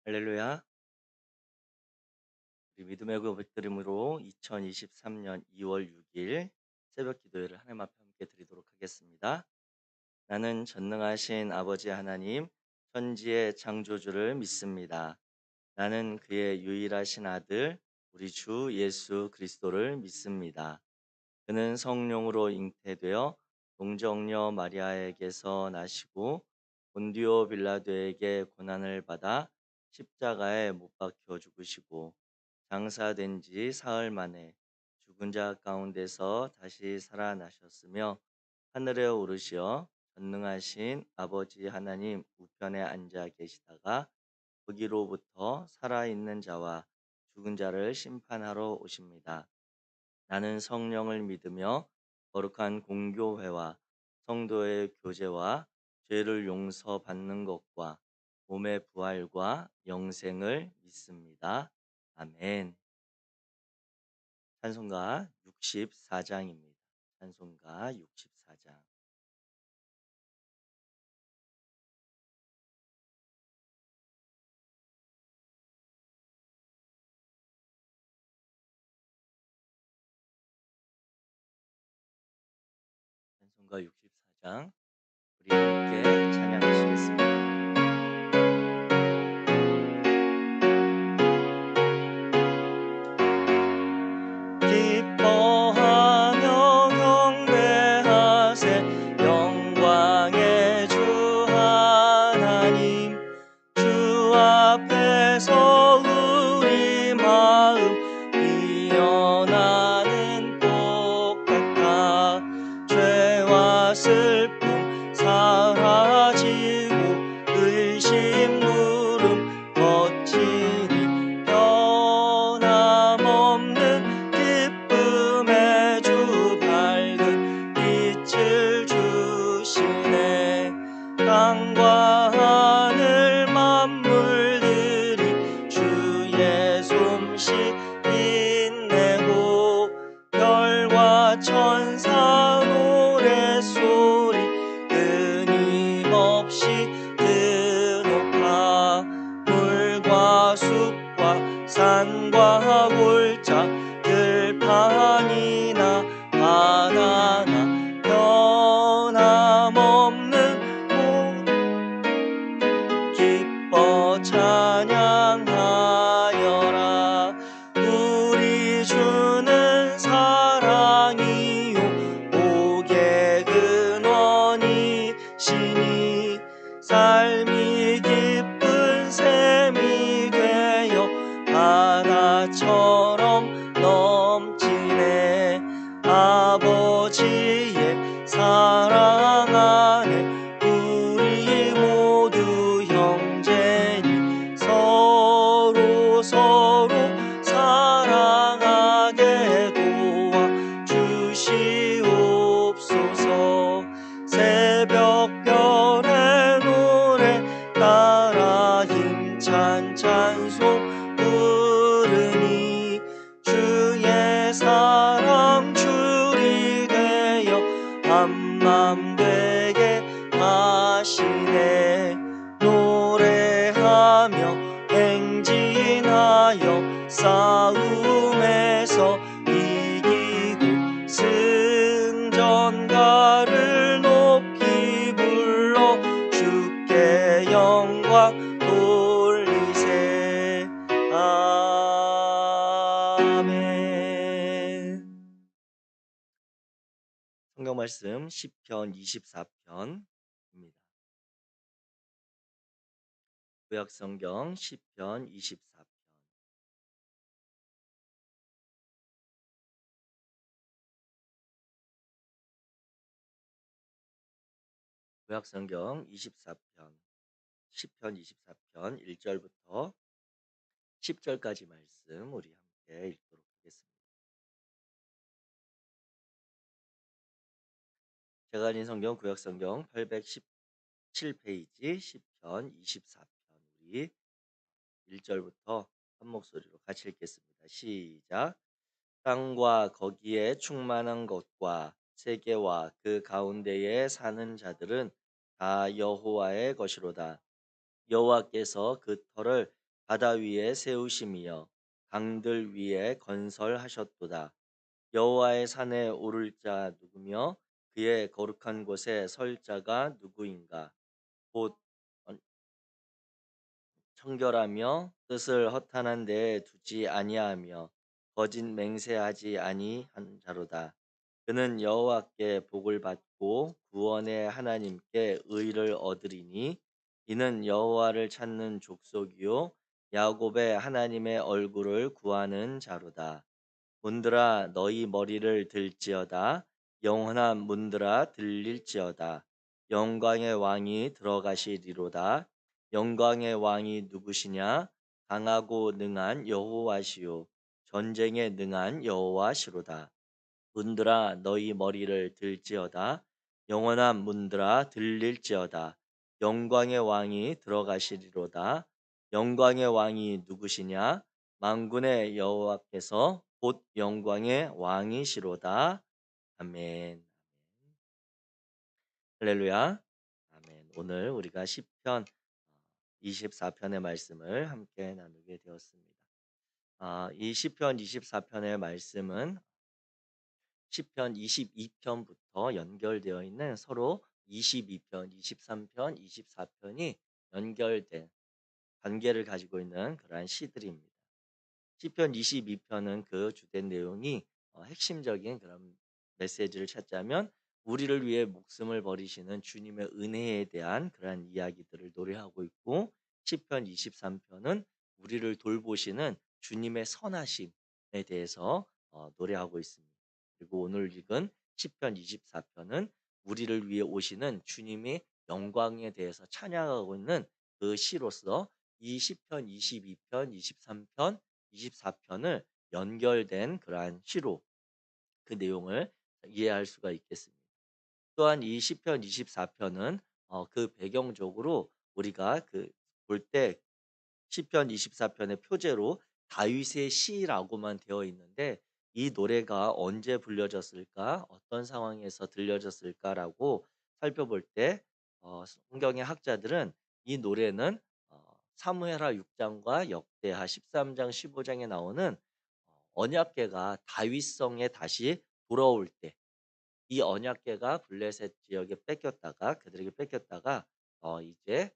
할렐루야. 우리 믿음의 고백드림으로 2023년 2월 6일 새벽 기도회를 하나님 앞에 함께 드리도록 하겠습니다. 나는 전능하신 아버지 하나님, 천지의 창조주를 믿습니다. 나는 그의 유일하신 아들, 우리 주 예수 그리스도를 믿습니다. 그는 성령으로 잉태되어 동정녀 마리아에게서 나시고 본디오 빌라도에게 고난을 받아 십자가에 못 박혀 죽으시고 장사된 지 사흘 만에 죽은 자 가운데서 다시 살아나셨으며 하늘에 오르시어 전능하신 아버지 하나님 우편에 앉아 계시다가 거기로부터 살아있는 자와 죽은 자를 심판하러 오십니다. 나는 성령을 믿으며 거룩한 공교회와 성도의 교제와 죄를 용서받는 것과 몸의 부활과 영생을 믿습니다. 아멘. 찬송가 64장입니다. 찬송가 64장. 찬송가 64장. 우리 함께 찬양하시겠습니다. 기뻐하며 경배하세 영광의 주 하나님 주 앞에서 우리 마음 피어나는 꽃 같아 죄와 슬픔 사라지고 의심 물음 거치니 변함없는 기쁨의 주 밝은 빛을 주시네. 땅과 하늘 만물들이 주의 솜씨 빛내고 별과 천사 노랫소리 끊임없이 드높아 물과 숲과 산과 골짜 들판이나 바다나 변함없는 기뻐 찬양하여라. 우리 주는 사랑이요 복의 근원이시니 삶이 기쁜 샘이 되어 바다처럼 넘치네. 아버지의 사랑 안에 우리 모두 형제니 서로 사랑하게 도와 주시옵소서. 새벽별의 노래 따라 힘찬 찬송 부르니 주의 사랑 줄이 되어 한맘 되게 하시네. 노래하며 행진하여 싸움에서 이기고 승전가를 높이 불러 주께 영광 돌리세. 아멘. 성경 말씀 시편 24편입니다. 구약 성경 시편 24편. 구약 성경 24편. 시편 24편 1절부터 10절까지 말씀 우리 함께 읽도록 하겠습니다. 제가 가진 성경 구약 성경 817페이지 시편 24편 우리 1절부터 한 목소리로 같이 읽겠습니다. 시작. 땅과 거기에 충만한 것과 세계와 그 가운데에 사는 자들은 다 여호와의 것이로다. 여호와께서 그 터를 바다 위에 세우심이여 강들 위에 건설하셨도다. 여호와의 산에 오를 자 누구며 그의 거룩한 곳에 설 자가 누구인가? 곧 청결하며 뜻을 허탄한 데에 두지 아니하며 거짓 맹세하지 아니한 자로다. 그는 여호와께 복을 받고 구원의 하나님께 의를 얻으리니 이는 여호와를 찾는 족속이요 야곱의 하나님의 얼굴을 구하는 자로다. 문들아 너희 머리를 들지어다 영원한 문들아 들릴지어다 영광의 왕이 들어가시리로다. 영광의 왕이 누구시냐? 강하고 능한 여호와시요 전쟁에 능한 여호와시로다. 문들아 너희 머리를 들지어다 영원한 문들아 들릴지어다 영광의 왕이 들어가시리로다. 영광의 왕이 누구시냐? 만군의 여호와께서 곧 영광의 왕이시로다. 아멘. 할렐루야. 아멘. 오늘 우리가 시편 24편의 말씀을 함께 나누게 되었습니다. 이 시편 24편의 말씀은 시편 22편부터 연결되어 있는 서로 22편, 23편, 24편이 연결된 관계를 가지고 있는 그러한 시들입니다. 시편 22편은 그 주된 내용이 핵심적인 그런 메시지를 찾자면 우리를 위해 목숨을 버리시는 주님의 은혜에 대한 그러한 이야기들을 노래하고 있고 시편 23편은 우리를 돌보시는 주님의 선하심에 대해서 노래하고 있습니다. 그리고 오늘 읽은 시편 24편은 우리를 위해 오시는 주님의 영광에 대해서 찬양하고 있는 그 시로서 이 시편 22편, 23편 24편을 연결된 그러한 시로 그 내용을 이해할 수가 있겠습니다. 또한 이 시편 24편은 그 배경적으로 우리가 그 볼 때 시편 24편의 표제로 다윗의 시라고만 되어 있는데 이 노래가 언제 불려졌을까? 어떤 상황에서 들려졌을까라고 살펴볼 때 성경의 학자들은 이 노래는 사무엘하 6장과 역대하 13장 15장에 나오는 언약궤가 다윗성에 다시 돌아올 때 이 언약궤가 블레셋 지역에 뺏겼다가 그들에게 뺏겼다가 이제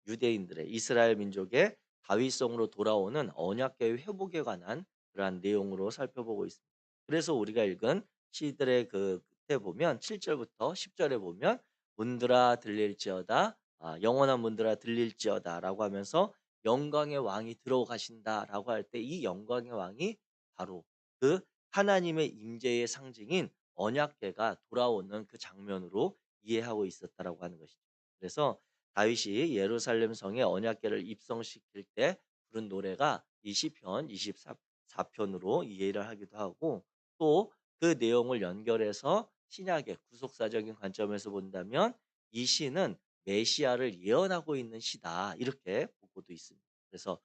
유대인들의 이스라엘 민족의 다윗성으로 돌아오는 언약궤의 회복에 관한 그러한 내용으로 살펴보고 있습니다. 그래서 우리가 읽은 시들의 그 끝에 보면 7절부터 10절에 보면 문들아 들릴지어다 영원한 문들아 들릴지어다라고 하면서 영광의 왕이 들어가신다라고 할 때 이 영광의 왕이 바로 그 하나님의 임재의 상징인 언약궤가 돌아오는 그 장면으로 이해하고 있었다라고 하는 것이죠. 그래서 다윗이 예루살렘 성에 언약궤를 입성시킬 때 부른 노래가 이 시편 24편으로 이해를 하기도 하고 또 그 내용을 연결해서 신약의 구속사적인 관점에서 본다면 이 시는 메시아를 예언하고 있는 시다 이렇게 보고도 있습니다. 그래서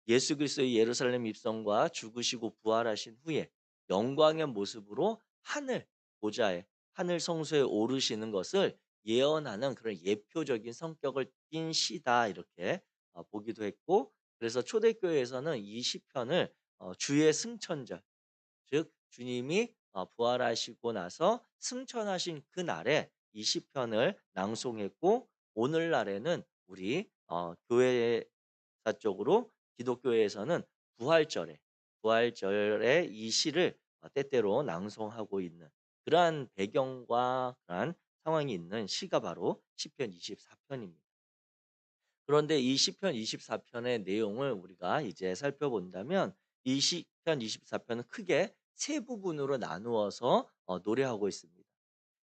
예수 그리스도의 예루살렘 입성과 죽으시고 부활하신 후에 영광의 모습으로 하늘 보좌에 하늘 성소에 오르시는 것을 예언하는 그런 예표적인 성격을 띤 시다 이렇게 보기도 했고 그래서 초대교회에서는 이 시편을 주의 승천절 즉 주님이 부활하시고 나서 승천하신 그날에 이 시편을 낭송했고 오늘날에는 우리 교회사 쪽으로 기독교회에서는 부활절에 부활절에 이 시를 때때로 낭송하고 있는 그러한 배경과 그러한 상황이 있는 시가 바로 시편 24편입니다. 그런데 이 시편 24편의 내용을 우리가 이제 살펴본다면 이 시편 24편은 크게 세 부분으로 나누어서 노래하고 있습니다.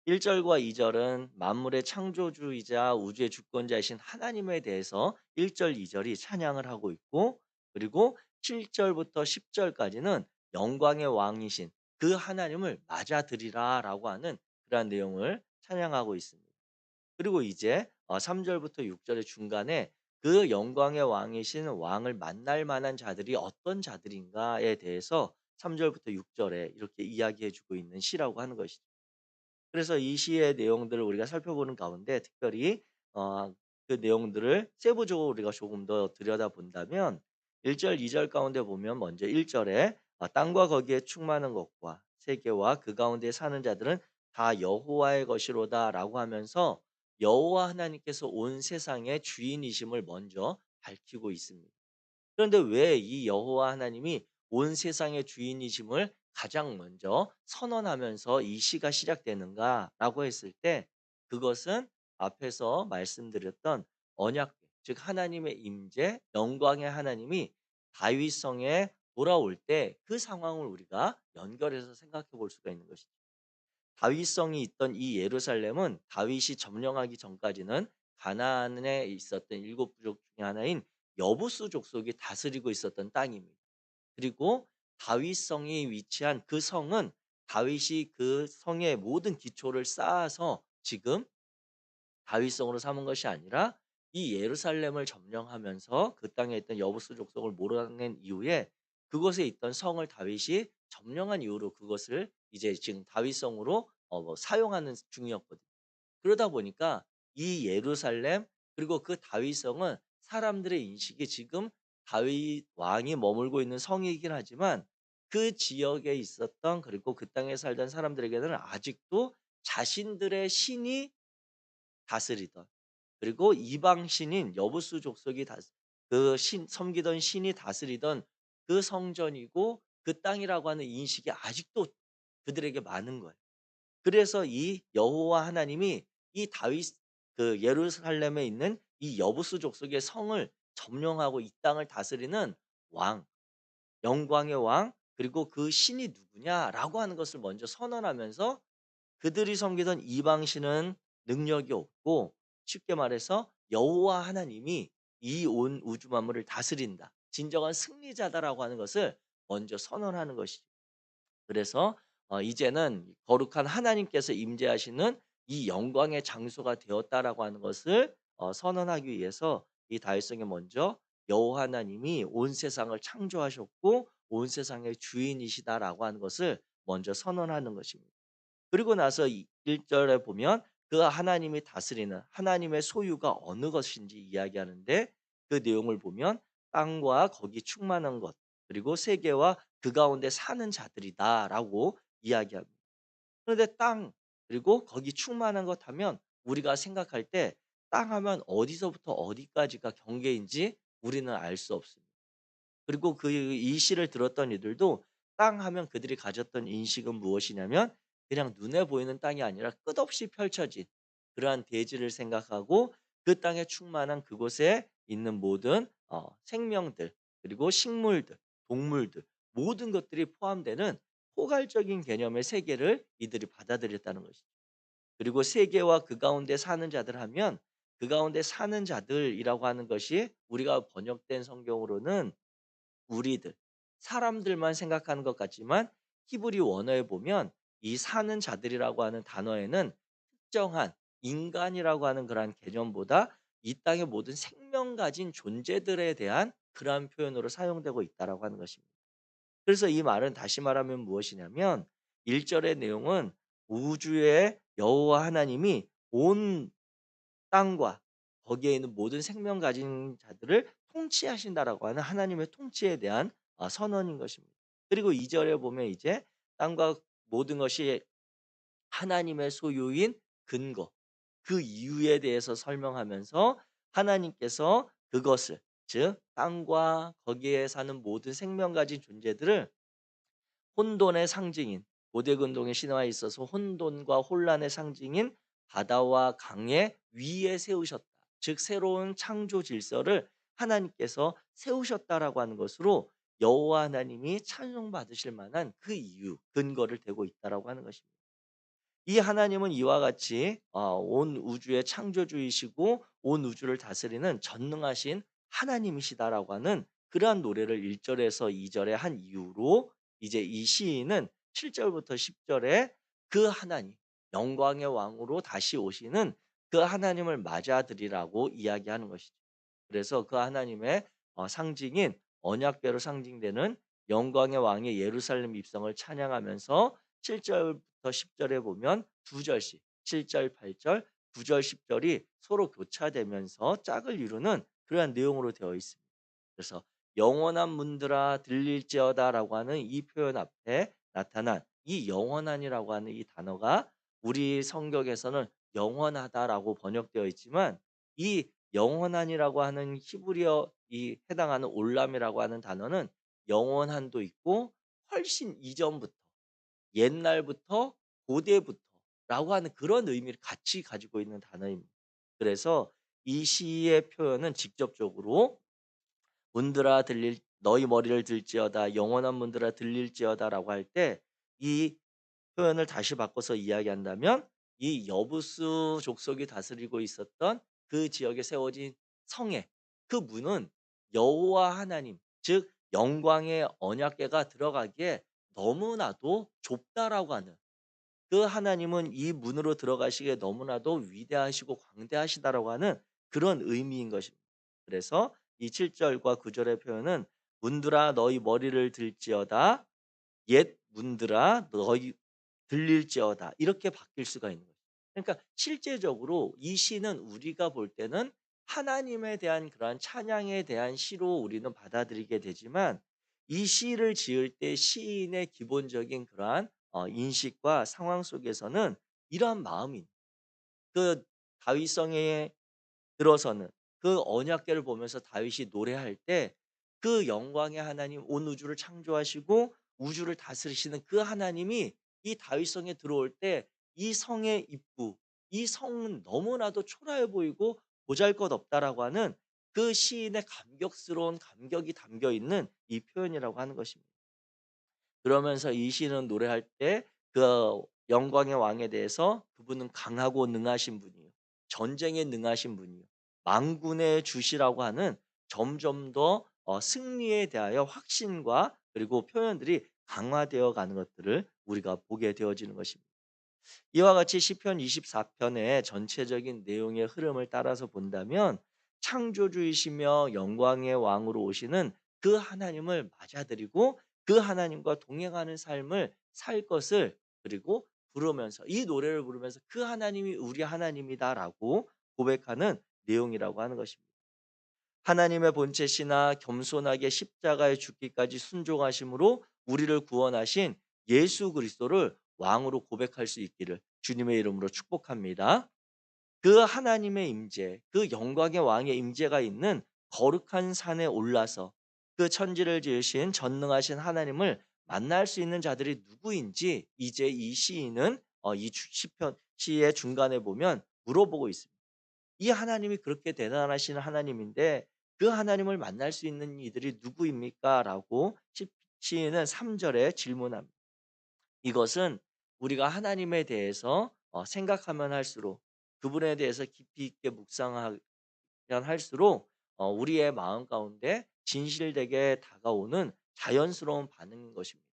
1절과 2절은 만물의 창조주이자 우주의 주권자이신 하나님에 대해서 1절, 2절이 찬양을 하고 있고 그리고 7절부터 10절까지는 영광의 왕이신 그 하나님을 맞아들이라라고 하는 그러한 내용을 찬양하고 있습니다. 그리고 이제 3절부터 6절의 중간에 그 영광의 왕이신 왕을 만날 만한 자들이 어떤 자들인가에 대해서 3절부터 6절에 이렇게 이야기해 주고 있는 시라고 하는 것이죠. 그래서 이 시의 내용들을 우리가 살펴보는 가운데 특별히 어 그 내용들을 세부적으로 우리가 조금 더 들여다본다면 1 절, 2절 가운데 보면 먼저 1 절에 "땅과 거기에 충만한 것과 세계와 그 가운데 사는 자들은 다 여호와의 것이로다."라고 하면서 여호와 하나님께서 온 세상의 주인이심을 먼저 밝히고 있습니다. 그런데 왜 이 여호와 하나님이 온 세상의 주인이심을 가장 먼저 선언하면서 이 시가 시작되는가라고 했을 때 그것은 앞에서 말씀드렸던 언약 즉 하나님의 임재, 영광의 하나님이 다윗성에 돌아올 때 그 상황을 우리가 연결해서 생각해 볼 수가 있는 것이죠. 다윗성이 있던 이 예루살렘은 다윗이 점령하기 전까지는 가나안에 있었던 일곱 부족 중에 하나인 여부수 족속이 다스리고 있었던 땅입니다. 그리고 다윗성이 위치한 그 성은 다윗이 그 성의 모든 기초를 쌓아서 지금 다윗성으로 삼은 것이 아니라 이 예루살렘을 점령하면서 그 땅에 있던 여부수 족속을 몰아낸 이후에 그곳에 있던 성을 다윗이 점령한 이후로 그것을 이제 지금 다윗성으로 사용하는 중이었거든요. 그러다 보니까 이 예루살렘 그리고 그 다윗성은 사람들의 인식이 지금 다윗 왕이 머물고 있는 성이긴 하지만 그 지역에 있었던 그리고 그 땅에 살던 사람들에게는 아직도 자신들의 신이 다스리던 그리고 이방 신인 여부수 족속이 그 섬기던 신이 다스리던 그 성전이고 그 땅이라고 하는 인식이 아직도 그들에게 많은 거예요. 그래서 이 여호와 하나님이 이 다윗 그 예루살렘에 있는 이 여부수 족속의 성을 점령하고 이 땅을 다스리는 왕, 영광의 왕 그리고 그 신이 누구냐라고 하는 것을 먼저 선언하면서 그들이 섬기던 이방 신은 능력이 없고 쉽게 말해서 여호와 하나님이 이 온 우주 만물을 다스린다. 진정한 승리자다라고 하는 것을 먼저 선언하는 것이죠. 그래서 이제는 거룩한 하나님께서 임재하시는 이 영광의 장소가 되었다라고 하는 것을 선언하기 위해서 이 다윗성에 먼저 여호와 하나님이 온 세상을 창조하셨고 온 세상의 주인이시다라고 하는 것을 먼저 선언하는 것입니다. 그리고 나서 이 1 절에 보면 그 하나님이 다스리는 하나님의 소유가 어느 것인지 이야기하는데 그 내용을 보면 땅과 거기 충만한 것 그리고 세계와 그 가운데 사는 자들이다라고 이야기합니다. 그런데 땅 그리고 거기 충만한 것 하면 우리가 생각할 때 땅 하면 어디서부터 어디까지가 경계인지 우리는 알 수 없습니다. 그리고 이 시를 들었던 이들도 땅 하면 그들이 가졌던 인식은 무엇이냐면 그냥 눈에 보이는 땅이 아니라 끝없이 펼쳐진 그러한 대지를 생각하고 그 땅에 충만한 그곳에 있는 모든 생명들 그리고 식물들, 동물들 모든 것들이 포함되는 포괄적인 개념의 세계를 이들이 받아들였다는 것이죠. 그리고 세계와 그 가운데 사는 자들 하면 그 가운데 사는 자들이라고 하는 것이 우리가 번역된 성경으로는 우리들, 사람들만 생각하는 것 같지만 히브리 원어에 보면 이 사는 자들이라고 하는 단어에는 특정한 인간이라고 하는 그러한 개념보다 이 땅의 모든 생명 가진 존재들에 대한 그러한 표현으로 사용되고 있다라고 하는 것입니다. 그래서 이 말은 다시 말하면 무엇이냐면 1 절의 내용은 우주의 여호와 하나님이 온 땅과 거기에 있는 모든 생명 가진 자들을 통치하신다라고 하는 하나님의 통치에 대한 선언인 것입니다. 그리고 2 절에 보면 이제 땅과 모든 것이 하나님의 소유인 근거, 그 이유에 대해서 설명하면서 하나님께서 그것을 즉 땅과 거기에 사는 모든 생명 가진 존재들을 혼돈의 상징인 고대 근동의 신화에 있어서 혼돈과 혼란의 상징인 바다와 강의 위에 세우셨다. 즉 새로운 창조 질서를 하나님께서 세우셨다라고 하는 것으로 여호와 하나님이 찬송받으실 만한 그 이유, 근거를 대고 있다라고 하는 것입니다. 이 하나님은 이와 같이 온 우주의 창조주이시고 온 우주를 다스리는 전능하신 하나님이시다라고 하는 그러한 노래를 1 절에서 2 절에 한 이유로 이제 이 시인은 7 절부터 10 절에 그 하나님 영광의 왕으로 다시 오시는 그 하나님을 맞아들이라고 이야기하는 것이죠. 그래서 그 하나님의 상징인 언약궤로 상징되는 영광의 왕의 예루살렘 입성을 찬양하면서 7 절부터 10 절에 보면 2 절씩 7 절, 8절 9절 10 절이 서로 교차되면서 짝을 이루는 그러한 내용으로 되어 있습니다. 그래서 "영원한 문들아 들릴지어다라고 하는 이 표현 앞에 나타난 이 영원한이라고 하는 이 단어가 우리 성경에서는 영원하다라고 번역되어 있지만 이 영원한이라고 하는 히브리어 이 해당하는 올람이라고 하는 단어는 영원한도 있고 훨씬 이전부터 옛날부터 고대부터라고 하는 그런 의미를 같이 가지고 있는 단어입니다. 그래서 이 시의 표현은 직접적으로 "문들아 들릴 너희 머리를 들지어다 영원한 문들아 들릴지어다라고 할 때 이 표현을 다시 바꿔서 이야기한다면 이 여부수 족속이 다스리고 있었던 그 지역에 세워진 성에 그 문은 여호와 하나님 즉 영광의 언약궤가 들어가기에 너무나도 좁다라고 하는 그 하나님은 이 문으로 들어가시기에 너무나도 위대하시고 광대하시다라고 하는 그런 의미인 것입니다. 그래서 이 7 절과 9 절의 표현은 "문들아 너희 머리를 들지어다. 옛 문들아 너희 들릴지어다." 이렇게 바뀔 수가 있는 거죠. 그러니까 실제적으로 이 시는 우리가 볼 때는 하나님에 대한 그러한 찬양에 대한 시로 우리는 받아들이게 되지만 이 시를 지을 때 시인의 기본적인 그러한 인식과 상황 속에서는 이러한 마음이 그 다윗성에 들어서는 그 언약궤를 보면서 다윗이 노래할 때 그 영광의 하나님 온 우주를 창조하시고 우주를 다스리시는 그 하나님이 이 다윗성에 들어올 때 이 성의 입구, 이 성은 너무나도 초라해 보이고 보잘것없다라고 하는 그 시인의 감격스러운 감격이 담겨 있는 이 표현이라고 하는 것입니다. 그러면서 이 시는 노래할 때 그 영광의 왕에 대해서 그분은 강하고 능하신 분이요. 전쟁에 능하신 분이요. 만군의 주시라고 하는 점점 더 승리에 대하여 확신과 그리고 표현들이 강화되어 가는 것들을 우리가 보게 되어지는 것입니다. 이와 같이 시편 24 편의 전체적인 내용의 흐름을 따라서 본다면 창조주이시며 영광의 왕으로 오시는 그 하나님을 맞아들이고 그 하나님과 동행하는 삶을 살 것을 그리고 부르면서 이 노래를 부르면서 그 하나님이 우리 하나님이다라고 고백하는 내용이라고 하는 것입니다. 하나님의 본체시나 겸손하게 십자가에 죽기까지 순종하심으로 우리를 구원하신 예수 그리스도를 왕으로 고백할 수 있기를 주님의 이름으로 축복합니다. 그 하나님의 임재, 그 영광의 왕의 임재가 있는 거룩한 산에 올라서 그 천지를 지으신 전능하신 하나님을 만날 수 있는 자들이 누구인지 이제 이 시인은 이 시편 시의 중간에 보면 물어보고 있습니다. 이 하나님이 그렇게 대단하신 하나님인데 그 하나님을 만날 수 있는 이들이 누구입니까?라고 시인은 3 절에 질문합니다. 이것은 우리가 하나님에 대해서 생각하면 할수록 그분에 대해서 깊이 있게 묵상하면 할수록 우리의 마음 가운데 진실되게 다가오는 자연스러운 반응인 것입니다.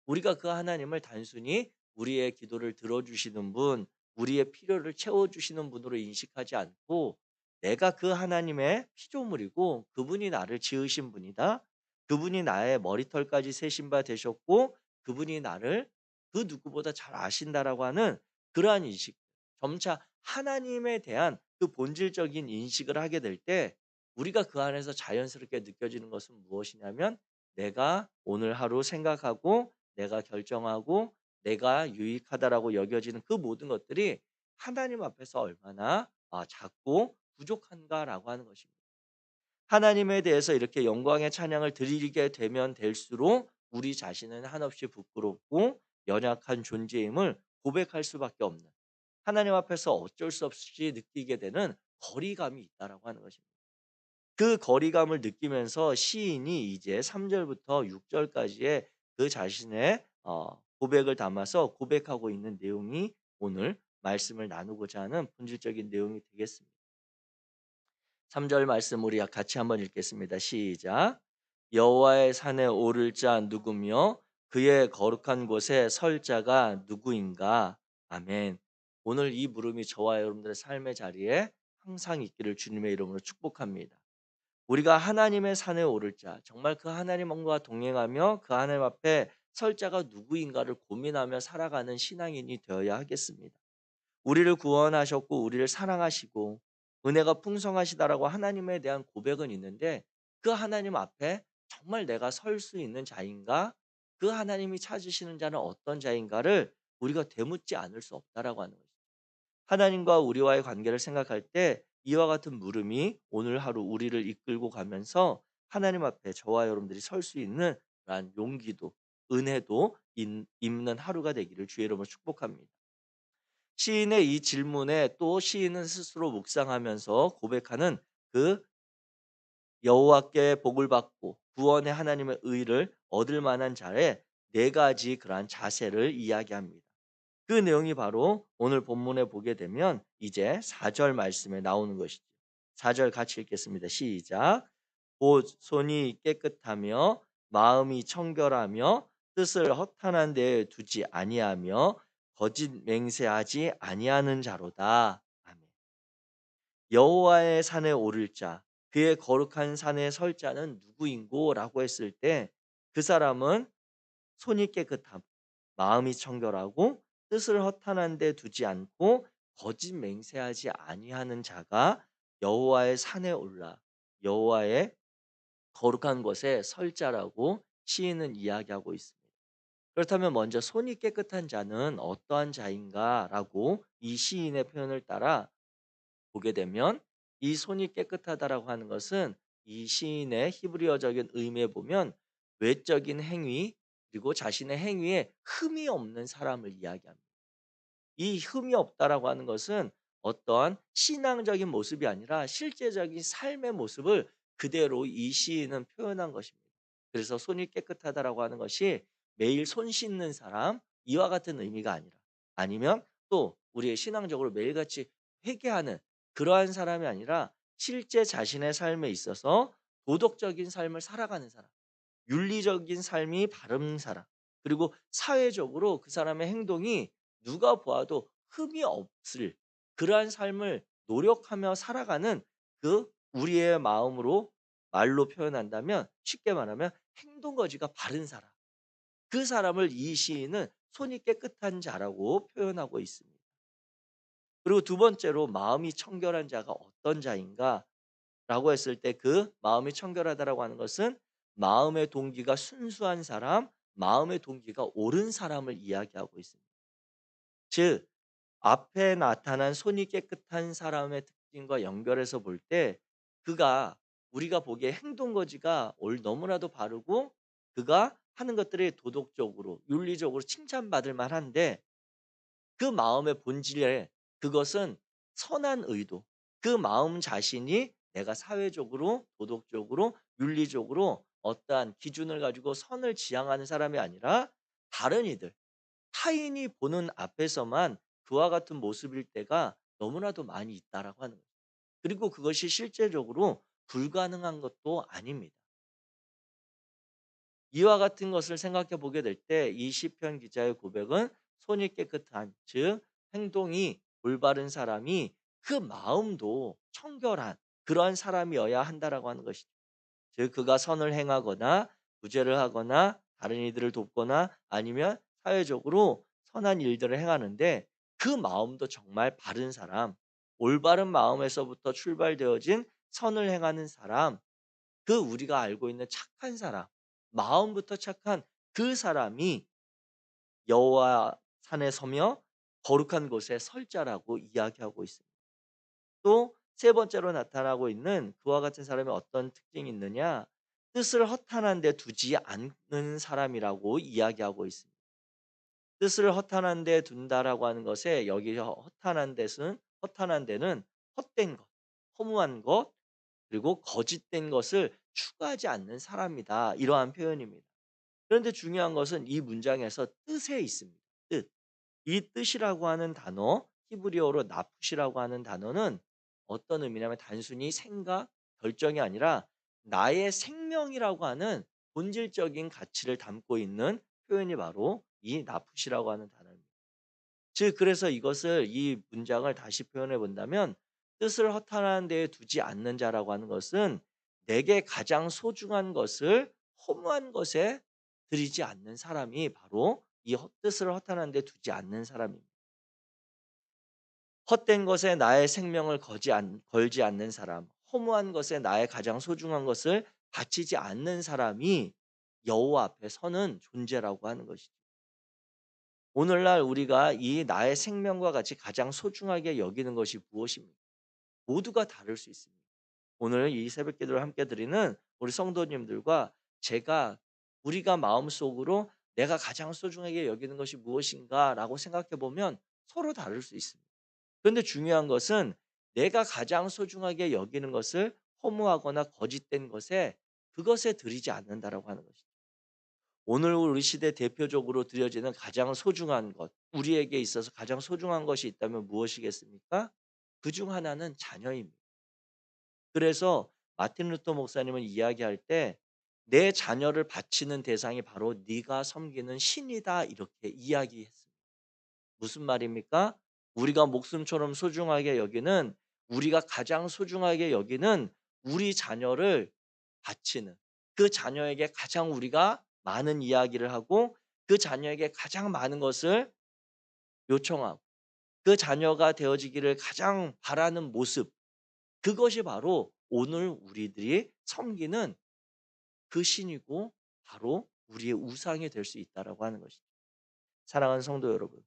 우리가 그 하나님을 단순히 우리의 기도를 들어주시는 분, 우리의 필요를 채워주시는 분으로 인식하지 않고 내가 그 하나님의 피조물이고 그분이 나를 지으신 분이다. 그분이 나의 머리털까지 세신 바 되셨고 그분이 나를 그 누구보다 잘 아신다라고 하는 그러한 인식. 점차 하나님에 대한 그 본질적인 인식을 하게 될 때 우리가 그 안에서 자연스럽게 느껴지는 것은 무엇이냐면 내가 오늘 하루 생각하고 내가 결정하고 내가 유익하다라고 여겨지는 그 모든 것들이 하나님 앞에서 얼마나 작고 부족한가라고 하는 것입니다. 하나님에 대해서 이렇게 영광의 찬양을 드리게 되면 될수록 우리 자신은 한없이 부끄럽고 연약한 존재임을 고백할 수밖에 없는 하나님 앞에서 어쩔 수 없이 느끼게 되는 거리감이 있다라고 하는 것입니다. 그 거리감을 느끼면서 시인이 이제 3 절부터 6 절까지의 그 자신의 고백을 담아서 고백하고 있는 내용이 오늘 말씀을 나누고자 하는 본질적인 내용이 되겠습니다. 3절 말씀 우리 같이 한번 읽겠습니다. 시작. 여호와의 산에 오를 자 누구며 그의 거룩한 곳에 설 자가 누구인가? 아멘. 오늘 이 물음이 저와 여러분들의 삶의 자리에 항상 있기를 주님의 이름으로 축복합니다. 우리가 하나님의 산에 오를 자, 정말 그 하나님과 동행하며 그 하나님 앞에 설 자가 누구인가를 고민하며 살아가는 신앙인이 되어야 하겠습니다. 우리를 구원하셨고 우리를 사랑하시고 은혜가 풍성하시다라고 하나님에 대한 고백은 있는데 그 하나님 앞에 정말 내가 설 수 있는 자인가? 그 하나님이 찾으시는 자는 어떤 자인가를 우리가 되묻지 않을 수 없다라고 하는 거죠. 하나님과 우리와의 관계를 생각할 때 이와 같은 물음이 오늘 하루 우리를 이끌고 가면서 하나님 앞에 저와 여러분들이 설 수 있는 그러한 용기도 은혜도 있는 하루가 되기를 주의 이름으로 축복합니다. 시인의 이 질문에 또 시인은 스스로 묵상하면서 고백하는 그 여호와께 복을 받고 구원의 하나님의 의를 얻을 만한 자의 네 가지 그러한 자세를 이야기합니다. 그 내용이 바로 오늘 본문에 보게 되면 이제 4절 말씀에 나오는 것이죠. 4절 같이 읽겠습니다. 시작. 곧 손이 깨끗하며 마음이 청결하며 뜻을 허탄한 데에 두지 아니하며 거짓 맹세하지 아니하는 자로다. 아멘. 여호와의 산에 오를 자, 그의 거룩한 산에 설 자는 누구인고라고 했을 때 그 사람은 손이 깨끗함, 마음이 청결하고 뜻을 허탄한 데 두지 않고 거짓 맹세하지 아니하는 자가 여호와의 산에 올라 여호와의 거룩한 곳에 설 자라고 시인은 이야기하고 있습니다. 그렇다면 먼저 손이 깨끗한 자는 어떠한 자인가라고 이 시인의 표현을 따라 보게 되면 이 손이 깨끗하다라고 하는 것은 이 시인의 히브리어적인 의미에 보면 외적인 행위 그리고 자신의 행위에 흠이 없는 사람을 이야기합니다. 이 흠이 없다라고 하는 것은 어떠한 신앙적인 모습이 아니라 실제적인 삶의 모습을 그대로 이 시인은 표현한 것입니다. 그래서 손이 깨끗하다라고 하는 것이 매일 손 씻는 사람 이와 같은 의미가 아니라 아니면 또 우리의 신앙적으로 매일같이 회개하는 그러한 사람이 아니라 실제 자신의 삶에 있어서 도덕적인 삶을 살아가는 사람 윤리적인 삶이 바른 사람, 그리고 사회적으로 그 사람의 행동이 누가 보아도 흠이 없을 그러한 삶을 노력하며 살아가는 그 우리의 마음으로 말로 표현한다면 쉽게 말하면 행동거지가 바른 사람. 그 사람을 이 시인은 손이 깨끗한 자라고 표현하고 있습니다. 그리고 두 번째로 마음이 청결한 자가 어떤 자인가? 라고 했을 때 그 마음이 청결하다라고 하는 것은 마음의 동기가 순수한 사람, 마음의 동기가 옳은 사람을 이야기하고 있습니다. 즉 앞에 나타난 손이 깨끗한 사람의 특징과 연결해서 볼 때 그가 우리가 보기에 행동 거지가 너무나도 바르고 그가 하는 것들이 도덕적으로 윤리적으로 칭찬받을 만한데 그 마음의 본질에 그것은 선한 의도, 그 마음 자신이 내가 사회적으로, 도덕적으로, 윤리적으로 어떠한 기준을 가지고 선을 지향하는 사람이 아니라 다른 이들, 타인이 보는 앞에서만 그와 같은 모습일 때가 너무나도 많이 있다라고 하는 거죠. 그리고 그것이 실제적으로 불가능한 것도 아닙니다. 이와 같은 것을 생각해 보게 될 때 이 시편 기자의 고백은 손이 깨끗한 즉 행동이 올바른 사람이 그 마음도 청결한 그러한 사람이어야 한다라고 하는 것이죠. 즉 그가 선을 행하거나 구제를 하거나 다른 이들을 돕거나 아니면 사회적으로 선한 일들을 행하는데 그 마음도 정말 바른 사람, 올바른 마음에서부터 출발되어진 선을 행하는 사람 그 우리가 알고 있는 착한 사람, 마음부터 착한 그 사람이 여호와 산에 서며 거룩한 곳에 설 자라고 이야기하고 있습니다. 또 세 번째로 나타나고 있는 그와 같은 사람이 어떤 특징이 있느냐? 뜻을 허탄한 데 두지 않는 사람이라고 이야기하고 있습니다. 뜻을 허탄한 데 둔다라고 하는 것에 여기 허탄한 데는 헛된 것, 허무한 것, 그리고 거짓된 것을 추구하지 않는 사람이다. 이러한 표현입니다. 그런데 중요한 것은 이 문장에서 뜻에 있습니다. 뜻. 이 뜻이라고 하는 단어, 히브리어로 나풋이라고 하는 단어는 어떤 의미냐면 단순히 생각, 결정이 아니라 나의 생명이라고 하는 본질적인 가치를 담고 있는 표현이 바로 이 나풋이라고 하는 단어입니다. 즉 그래서 이것을 이 문장을 다시 표현해 본다면 뜻을 허탄한 데에 두지 않는 자라고 하는 것은 내게 가장 소중한 것을 허무한 것에 들이지 않는 사람이 바로 이 뜻을 허탄한 데 두지 않는 사람입니다. 헛된 것에 나의 생명을 걸지 않는 사람, 허무한 것에 나의 가장 소중한 것을 바치지 않는 사람이 여호와 앞에 서는 존재라고 하는 것이죠. 오늘날 우리가 이 나의 생명과 같이 가장 소중하게 여기는 것이 무엇입니까? 모두가 다를 수 있습니다. 오늘 이 새벽 기도를 함께 드리는 우리 성도님들과 제가 우리가 마음속으로 '내가 가장 소중하게 여기는 것이 무엇인가?'라고 생각해 보면 서로 다를 수 있습니다. 그런데 중요한 것은 내가 가장 소중하게 여기는 것을 허무하거나 거짓된 것에 그것에 들이지 않는다라고 하는 것이죠. 오늘 우리 시대 대표적으로 드려지는 가장 소중한 것, 우리에게 있어서 가장 소중한 것이 있다면 무엇이겠습니까? 그중 하나는 자녀입니다. 그래서 마틴 루터 목사님은 이야기할 때 "내 자녀를 바치는 대상이 바로 네가 섬기는 신이다." 이렇게 이야기했습니다. 무슨 말입니까? 우리가 목숨처럼 소중하게 여기는, 우리가 가장 소중하게 여기는 우리 자녀를 바치는, 그 자녀에게 가장 우리가 많은 이야기를 하고 그 자녀에게 가장 많은 것을 요청하고 그 자녀가 되어지기를 가장 바라는 모습, 그것이 바로 오늘 우리들이 섬기는 그 신이고 바로 우리의 우상이 될 수 있다라고 하는 것이죠. 사랑하는 성도 여러분,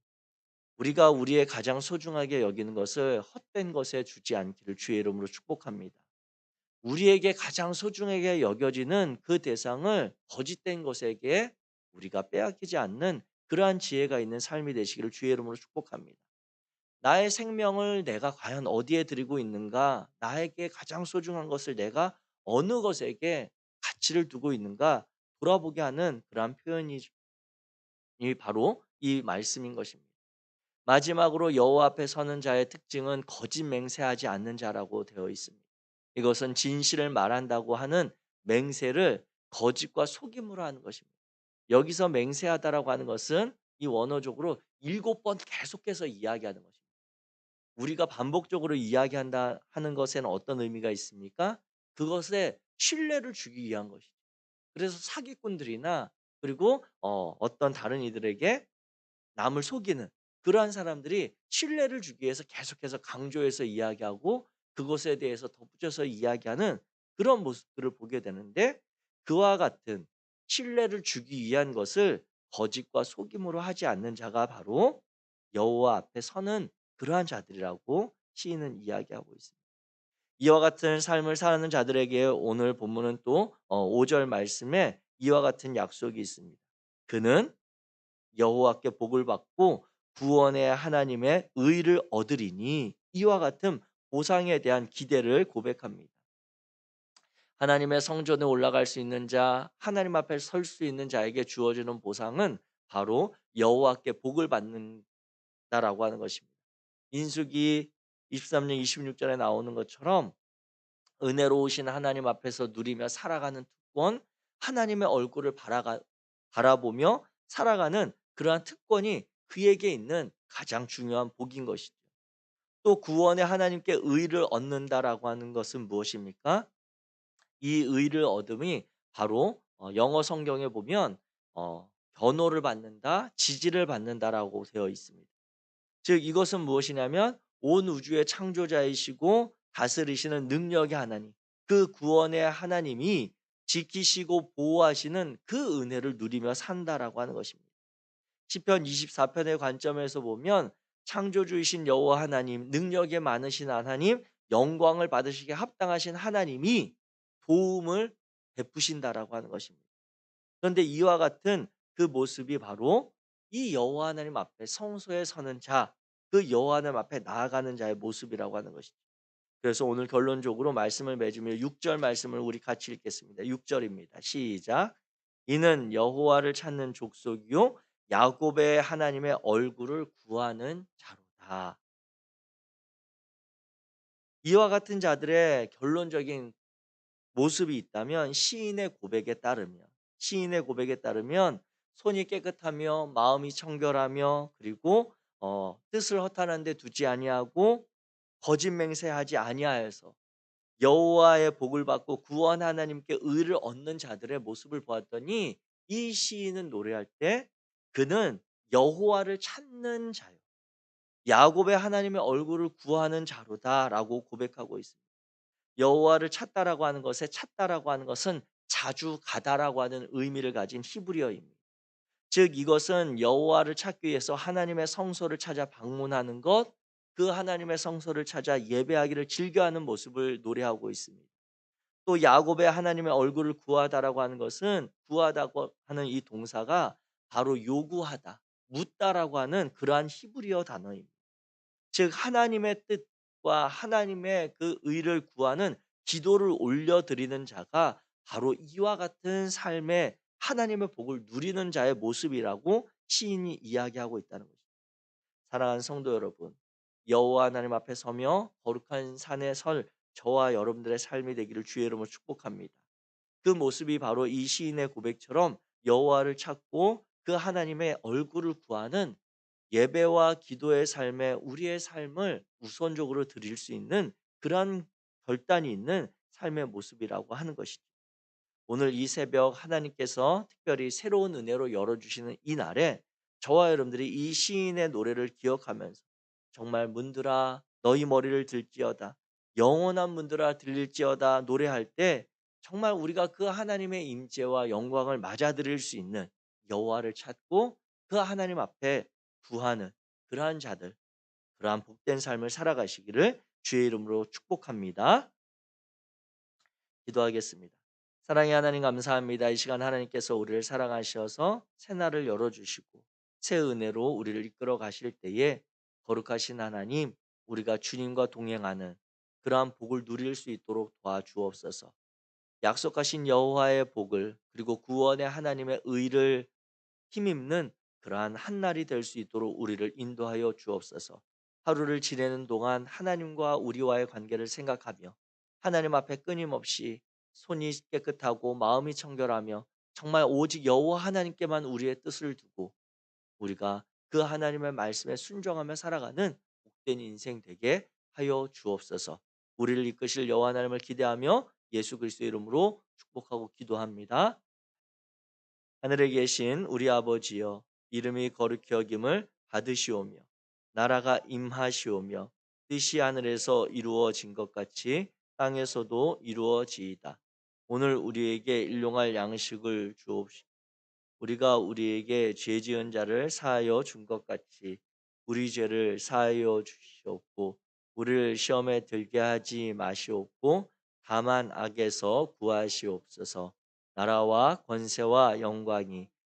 우리가 우리의 가장 소중하게 여기는 것을 헛된 것에 주지 않기를 주의 이름으로 축복합니다. 우리에게 가장 소중하게 여겨지는 그 대상을 거짓된 것에게 우리가 빼앗기지 않는 그러한 지혜가 있는 삶이 되시기를 주의 이름으로 축복합니다. 나의 생명을 내가 과연 어디에 드리고 있는가? 나에게 가장 소중한 것을 내가 어느 것에게 가치를 두고 있는가? 돌아보게 하는 그러한 표현이 바로 이 말씀인 것입니다. 마지막으로 여호와 앞에 서는 자의 특징은 거짓 맹세하지 않는 자라고 되어 있습니다. 이것은 진실을 말한다고 하는 맹세를 거짓과 속임으로 하는 것입니다. 여기서 맹세하다라고 하는 것은 이 원어적으로 7번 계속해서 이야기하는 것입니다. 우리가 반복적으로 이야기한다 하는 것에는 어떤 의미가 있습니까? 그것에 신뢰를 주기 위한 것이죠. 그래서 사기꾼들이나 그리고 어떤 다른 이들에게 남을 속이는 그러한 사람들이 신뢰를 주기 위해서 계속해서 강조해서 이야기하고 그것에 대해서 덧붙여서 이야기하는 그런 모습들을 보게 되는데, 그와 같은 신뢰를 주기 위한 것을 거짓과 속임으로 하지 않는 자가 바로 여호와 앞에 서는 그러한 자들이라고 시인은 이야기하고 있습니다. 이와 같은 삶을 사는 자들에게 오늘 본문은 또 5절 말씀에 이와 같은 약속이 있습니다. 그는 여호와께 복을 받고 구원의 하나님의 의를 얻으리니, 이와 같은 보상에 대한 기대를 고백합니다. 하나님의 성전에 올라갈 수 있는 자, 하나님 앞에 설 수 있는 자에게 주어지는 보상은 바로 여호와께 복을 받는다라고 하는 것입니다. 민수기 23장 26절에 나오는 것처럼 은혜로우신 하나님 앞에서 누리며 살아가는 특권, 하나님의 얼굴을 바라보며 살아가는 그러한 특권이 그에게 있는 가장 중요한 복인 것이죠. 또 구원의 하나님께 의를 얻는다라고 하는 것은 무엇입니까? 이 의를 얻음이 바로 영어 성경에 보면 변호를 받는다, 지지를 받는다라고 되어 있습니다. 즉 이것은 무엇이냐면 온 우주의 창조자이시고 다스리시는 능력의 하나님, 그 구원의 하나님이 지키시고 보호하시는 그 은혜를 누리며 산다라고 하는 것입니다. 시편 24편의 관점에서 보면 창조주이신 여호와 하나님, 능력에 많으신 하나님, 영광을 받으시기에 합당하신 하나님이 도움을 베푸신다라고 하는 것입니다. 그런데 이와 같은 그 모습이 바로 이 여호와 하나님 앞에 성소에 서는 자, 그 여호와 하나님 앞에 나아가는 자의 모습이라고 하는 것이죠. 그래서 오늘 결론적으로 말씀을 맺으며 6절 말씀을 우리 같이 읽겠습니다. 6 절입니다. 시작. 이는 여호와를 찾는 족속이요 야곱의 하나님의 얼굴을 구하는 자로다. 이와 같은 자들의 결론적인 모습이 있다면 시인의 고백에 따르면 손이 깨끗하며 마음이 청결하며 그리고 뜻을 허탄한 데 두지 아니하고 거짓 맹세하지 아니하여서 여호와의 복을 받고 구원 하나님께 의를 얻는 자들의 모습을 보았더니, 이 시인은 노래할 때 그는 여호와를 찾는 자요. 야곱의 하나님의 얼굴을 구하는 자로다라고 고백하고 있습니다. 여호와를 찾다라고 하는 것에 찾다라고 하는 것은 자주 가다라고 하는 의미를 가진 히브리어입니다. 즉 이것은 여호와를 찾기 위해서 하나님의 성소를 찾아 방문하는 것, 그 하나님의 성소를 찾아 예배하기를 즐겨하는 모습을 노래하고 있습니다. 또 야곱의 하나님의 얼굴을 구하다라고 하는 것은 구하다고 하는 이 동사가 바로 요구하다, 묻다라고 하는 그러한 히브리어 단어입니다. 즉 하나님의 뜻과 하나님의 그 의를 구하는 기도를 올려드리는 자가 바로 이와 같은 삶의 하나님의 복을 누리는 자의 모습이라고 시인이 이야기하고 있다는 것입니다. 사랑하는 성도 여러분, 여호와 하나님 앞에 서며 거룩한 산에 설 저와 여러분들의 삶이 되기를 주의 이름으로 축복합니다. 그 모습이 바로 이 시인의 고백처럼 여호와를 찾고 그 하나님의 얼굴을 구하는 예배와 기도의 삶에 우리의 삶을 우선적으로 드릴 수 있는 그러한 결단이 있는 삶의 모습이라고 하는 것이죠. 오늘 이 새벽 하나님께서 특별히 새로운 은혜로 열어주시는 이 날에 저와 여러분들이 이 시인의 노래를 기억하면서 정말 문들아 너희 머리를 들지어다 영원한 문들아 들릴지어다 노래할 때 정말 우리가 그 하나님의 임재와 영광을 맞아들일 수 있는 여호와를 찾고 그 하나님 앞에 구하는 그러한 자들, 그러한 복된 삶을 살아가시기를 주의 이름으로 축복합니다. 기도하겠습니다. 사랑의 하나님 감사합니다. 이 시간 하나님께서 우리를 사랑하셔서 새날을 열어주시고 새 은혜로 우리를 이끌어 가실 때에 거룩하신 하나님, 우리가 주님과 동행하는 그러한 복을 누릴 수 있도록 도와주옵소서. 약속하신 여호와의 복을 그리고 구원의 하나님의 의를 힘입는 그러한 한 날이 될 수 있도록 우리를 인도하여 주옵소서. 하루를 지내는 동안 하나님과 우리와의 관계를 생각하며 하나님 앞에 끊임없이 손이 깨끗하고 마음이 청결하며 정말 오직 여호와 하나님께만 우리의 뜻을 두고 우리가 그 하나님의 말씀에 순종하며 살아가는 복된 인생 되게 하여 주옵소서. 우리를 이끄실 여호와 하나님을 기대하며 예수 그리스도의 이름으로 축복하고 기도합니다. 하늘에 계신 우리 아버지여, 이름이 거룩히 여김을 받으시오며 나라가 임하시오며 뜻이 하늘에서 이루어진 것 같이 땅에서도 이루어지이다. 오늘 우리에게 일용할 양식을 주옵시고 우리가 우리에게 죄 지은 자를 사하여 준 것 같이 우리 죄를 사하여 주시옵고 우리를 시험에 들게 하지 마시옵고 다만 악에서 구하시옵소서. 나라와 권세와 영광이